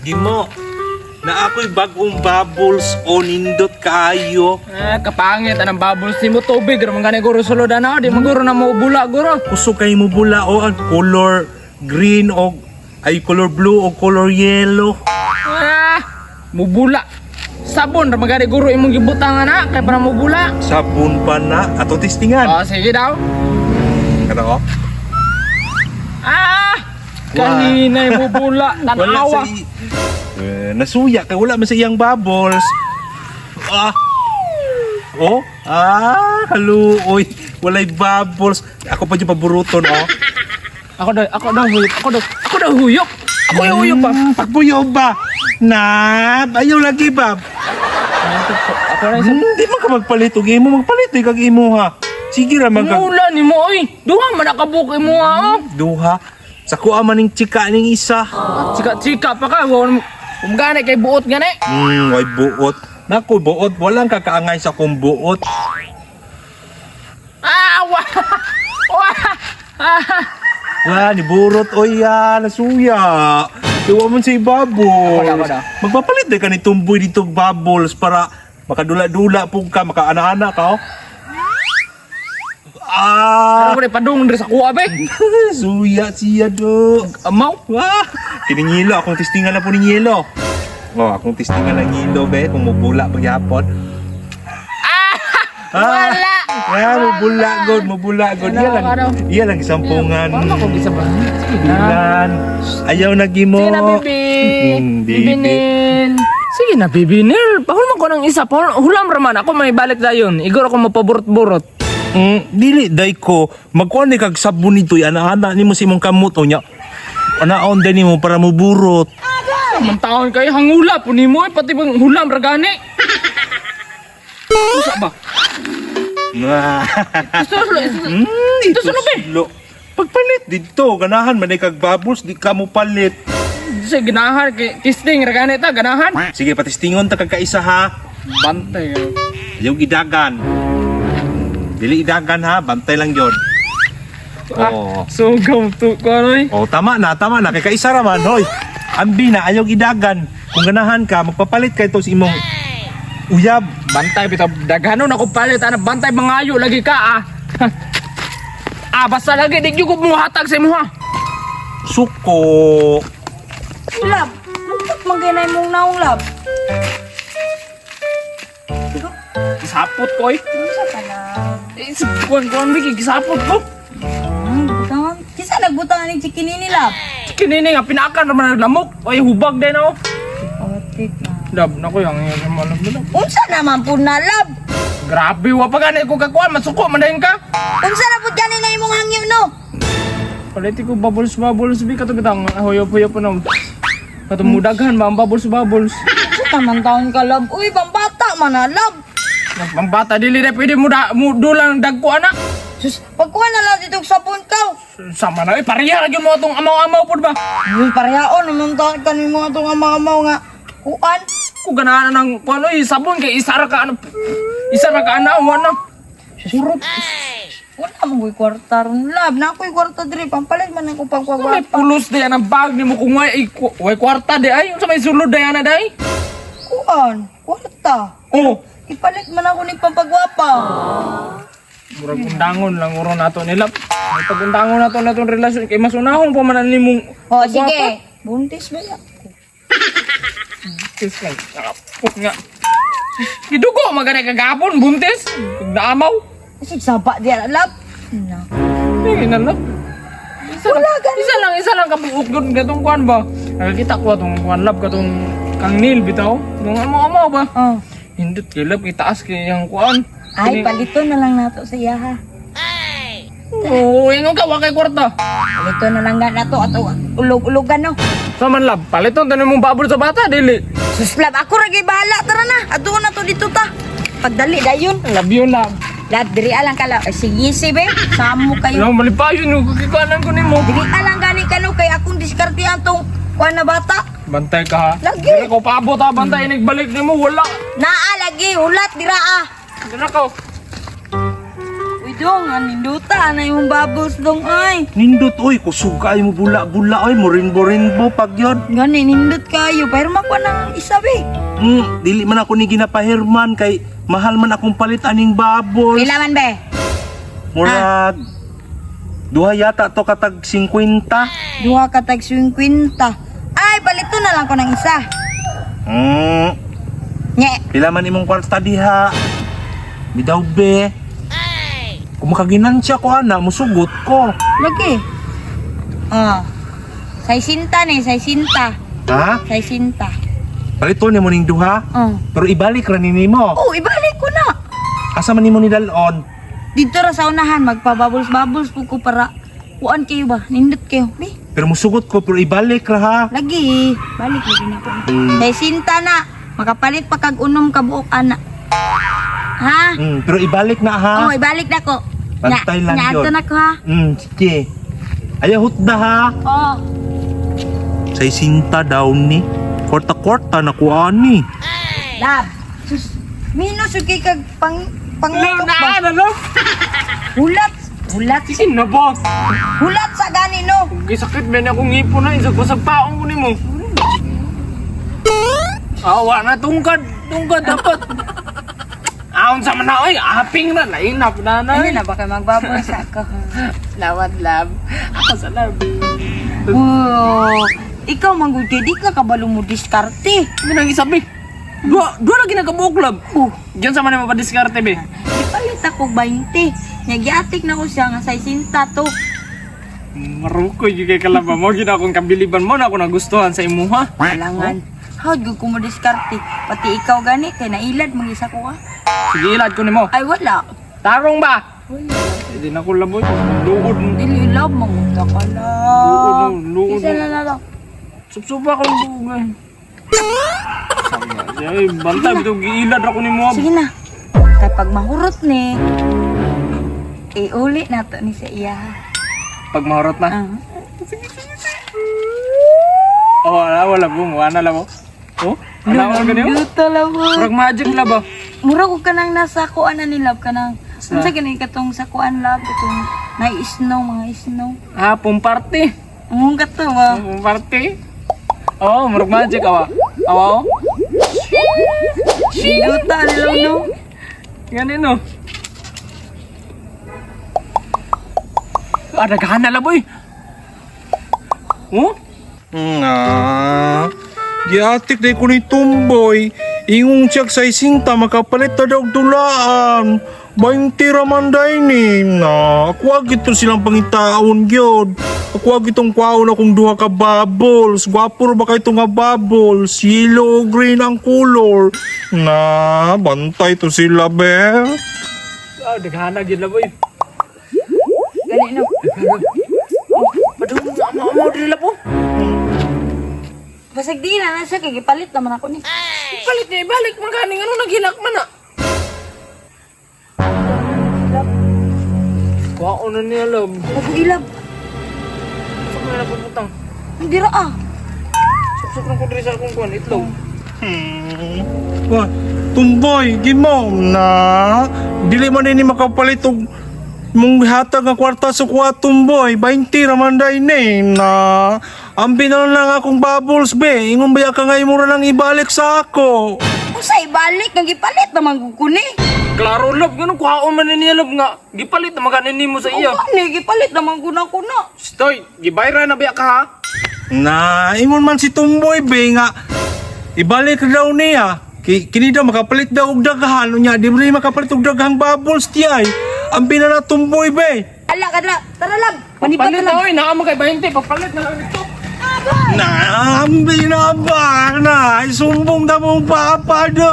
Gimo, na ako'y bagong bubbles o nindot kaayo. Kapangit anang bubbles ni mo tubig ramang gani guro sulod na di maguro na mo bula guro. Kuso kay mo bula o ang color green o ay color blue o color yellow. Mo bula. Sabon ramang gani guro imong gibutangan na kay para mo bula. Sabon pa na ato testingan. Sige daw. Kada ko? Kahinay mo bula tanawa. Nasuya kay wala man sa iyang bubbles. Haluoy. Walay bubbles. Ako pa yung paboruton, oh. Ako daw huyok. Ako yung huyok pa. Pagpuyo ba? Ayaw lagi, Bob. Ako na isa. Hindi man ka magpalit. Huwag imo magpalit. Kag imo, ha. Sige raman kag... Mula ni mo, oy. Duha man nakabuki mo, ha, oh. Duha. Sa kuha man ning chika ning isa. Chika pa ka. Gani kay buot gani. Way buot. Naku, buot. Walang kakaangay sa kong buot. Wah, niburot. Oy, nasuya. Tuwa mo si Bubbles. Wala. Magpapalit din ka ni tumboy dito, Bubbles, para makadula-dula po ka, makaana-ana ka, oh. Ano ko rin padung sa kuha, be? Suya siya do. Amaw? Kiningilo, akong testingan na po ni Yelo. Akong testingan ng Yelo, be, kung mabula pagyapon. Wala! Mabula god. Iya lang isampungan. Wala ko gisa ba? Bilan. Ayaw na gimo. Sige na, bibi. Bibinin. Sige na, bibinil. Pahulman ko ng isa. Hulam raman ako, may balik na yun. Igor ako mapaburot-burot. Dili, day ko. Magkuhan ni kag sabon nito. Ana-ana ni mo si mong kamot. O niya. Anaon din ni mo para maburot. Mantaon kayo, hangula po ni mo. Pati bang hulam ragani. Usa ba? Ito sulo, be. Pagpalit dito. Ganahan man kag bubbles. Di ka mo palit. Sige, ganahan. Kisting ragani ta, ganahan. Sige, patistingon ta kagkaisa, ha. Bantay. Yung idagan. Dili idagan, ha. Bantay lang yun. So to ko ano Tama na. Kay kaisa raman, hoy. Ambi na, ayaw idagan. Kung ganahan ka, magpapalit ka ito sa imong uyab. Bantay bitaw daghanon ako palit ana bantay mangayo lagi ka basta lagi di ko mo hatag sa imo ha. Suko. Lab, mukot maginay mong naong lab. Gisapot ko Ano ka na? kuan bigi gisapot ko. Butangan. Kisa nagbutangan ni chikinini lab. Kinini nga pinakan naman lamok ay hubag din ako. Otik na. Lab na ko yang malam dito. Unsa naman po na lab? Grabe wa pa gani ko kakuan masuko man dayon ka. Unsa na po gani na imong hangyo no? Paliti ko bubbles bi katong gitang hoyo-hoyo pa na. Katong mudaghan ba ang bubbles. Unsa naman taon ka lab? Uy, pambata man na lab. Pambata dili na pwede mo dulang dagko anak. Sus, pagkuha na lang dito sa punkaw. Sama na pareha lagi mo atong amaw-amaw pud ba. Uy, parehaon naman taon ka ni mga itong amaw nga. Kuan. Kung ganahan ng kuano sabon kay isa ra ka ano ano. Surot. Wala mo ko'y kwarta ron lab. Na ako'y kwarta diri. Pampalit man ako May pagpagwapa. pulos di ang bag ni mo kung way kwarta di ay unsa may sulod day ana day. Kuan. Kwarta. Oh, Ipalit man ako ni pampagwapa. murag undangon lang uro nato nila. May pagundangon nato natong relasyon kay masunahon pa man nimong. O, sige. Buntis ba yan? Buntis lang. Put nga. Idugo magana kagapon buntis. Naamaw. Kasi saba diyan, lab. Na. Sige na lang. Isa lang kabuok doon gatong kuan ba. Nakakita ko atong kuan lab katong kang Neil bitaw. Nung amaw ba? Oh. Hindot kay lab itaas kay yang kuan. Ay, palito na lang nato sa iya ha. Oo, ingon ka wa kay kwarta. Palito na lang na to ato ulog-ulogan no. Saman lab, paliton tayo mong babol sa bata, dili. Sus lab, ako ragi bahala tara na. Ato na to dito ta. Pagdali dayon. Lab yun lab. Lab diri alang ka lab. Ay, sige si be. Samo kayo. Yung malipayon yung kukikanan ko ni mo. Diri alang gani kano kay akong diskartihan tong kuan na bata. Bantay ka ha. Lagi. Dili ko paabot ha, bantay nagbalik ni mo, wala. Naa lagi ulat dira ah. Dili ko. Uy Dong, aninduta na yung bubbles dong ay. Nindot oy, kusog kay mo bula-bula oy, mo rainbow pag yun. Gani, nindot kayo. Pero makuha ng isa be. Dili man ako ni ginapahirman kay mahal man akong palit aning bubbles. Pila man be? Murag duha yata to katag 50. Duha ka tag 50. Ay, palito na lang ko ng isa. Nye. Pila man imong kwarta diha? Bidaw be. Kung makaginansya ko ana, musugot ko. Lagi. Ah. 60 ni, 60. Ha? 60. Palito ni mo ning duha? Pero ibalik ra ni nimo. Oh, ibalik ko na. Asa man nimo ni dalon? Dito ra sa unahan, magpa-bubbles-bubbles po ko para kuan kayo ba? Nindot kayo. Be, Pero musugot ko pero ibalik ra ha. lagi. Balik lagi na ko. Mm. 60 na. Makapalit pa kag unom ka buok ana. Ha? Pero ibalik na ha. Oh, ibalik na ko. Bantay lang Nyato yun. na ko ha. Sige. Ayahot na ha. Oh. Sa isinta daw ni. Korta-korta na kuha ni. Lab. Sus. Minus yung kay kag pang Love na, love. Hulat. Hulat. Sisin na, boss. Hulat sa gani no. Gisakit ba na akong ngipon na, isa ko sa paong ko ni mo. Awa na, tungkad dapat. Aon sa mana, oy, aping na, lainap na na. Ano na ba kayo magbabos ako? Lawat, love. Ako sa love. Oh, ikaw manggudi, di ka kabalo mo diskarte. Hindi nang isabi. Dua lagi nagkabuok, love. Diyan sa mana mapadiskarte, be. Ipalit ako 20. Nagyatik na ko siya nga sa isinta to. Marukoy yung kay kalaba mo, gina akong kabiliban mo na ako nagustuhan sa imuha. Kailangan. Hawad ko mo diskarte. Pati ikaw gani, kay nailad mag-isa ko ka. Sige, ilad ko ni mo. Ay, wala. Tarong ba? Hindi na ko laboy. Luod. Dili love, mangunta ka lang. Luod. Isa na na lang. Supsupa ko yung buong ay, bantay, bito giilad ako ni mo. Sige na. Kapag mahurot ni, uli na to ni sa iya. Pag mahurot na. Ah. Oh, wala po. Wala lang po. Oh, ano ako ganyan? Luto lang mo. Prag magic na ba? Mura ko ka nang nasa kuan na ni love ka nang. Ano sa ganun katong sa kuan love, katong may snow, mga snow. Ah, pumparte. Ang gato ba? Pumparte. Oh, murag magic awa. Awa oh. Luto lang no. Ganun no. Ah, naghahan na boy. Oh? Giatik day ko ni Tumboy. Ingong siyak sa isinta makapalit na daw dulaan. 20 raman day ni na. Ako agito silang pangitaon gyud. Ako agitong kwaon akong duha ka bubbles. Gwapo ba kay nga bubbles? Yellow green ang color. Na bantay to sila be. Ah, naghahan na gid boy. Gani no. Padung mo dili po. Basag di na siya kay gipalit naman ako ni. Palit niya ibalik man kaning ano naghilak man na. Wao na niya love. Ako ilab. Saan na napuputang? Hindi ra ah. Suksok ng kudri sa akong kuwan, itlog. Tumboy, gimom na. Dili man ni makapalit og mong hatag nga kwarta sa kuha Tumboy. 20 raman day ni na. Ambi na lang akong bubbles be. Ingon ba ka nga imura lang ibalik sa ako. Usay balik nga gipalit naman ko ni. Klaro love, ganun kuhaon man niya love nga. Gipalit na maganin mo sa iya. Ni gipalit naman ko na. Stoy, gibayra na biya ka ha? Na, ingon man si Tumboy be nga. Ibalik daw niya. Kini daw makapalit daw og daghan niya. Di mo rin makapalit og daghang bubbles tiyay. Ambi na Tumboy be. Ala ka na. Tara lab. Manipad Pagpalit na na lang. oy, naama kay 20, pagpalit na lang ito. Na, ambi na ba na. Sumbong na mong papa do.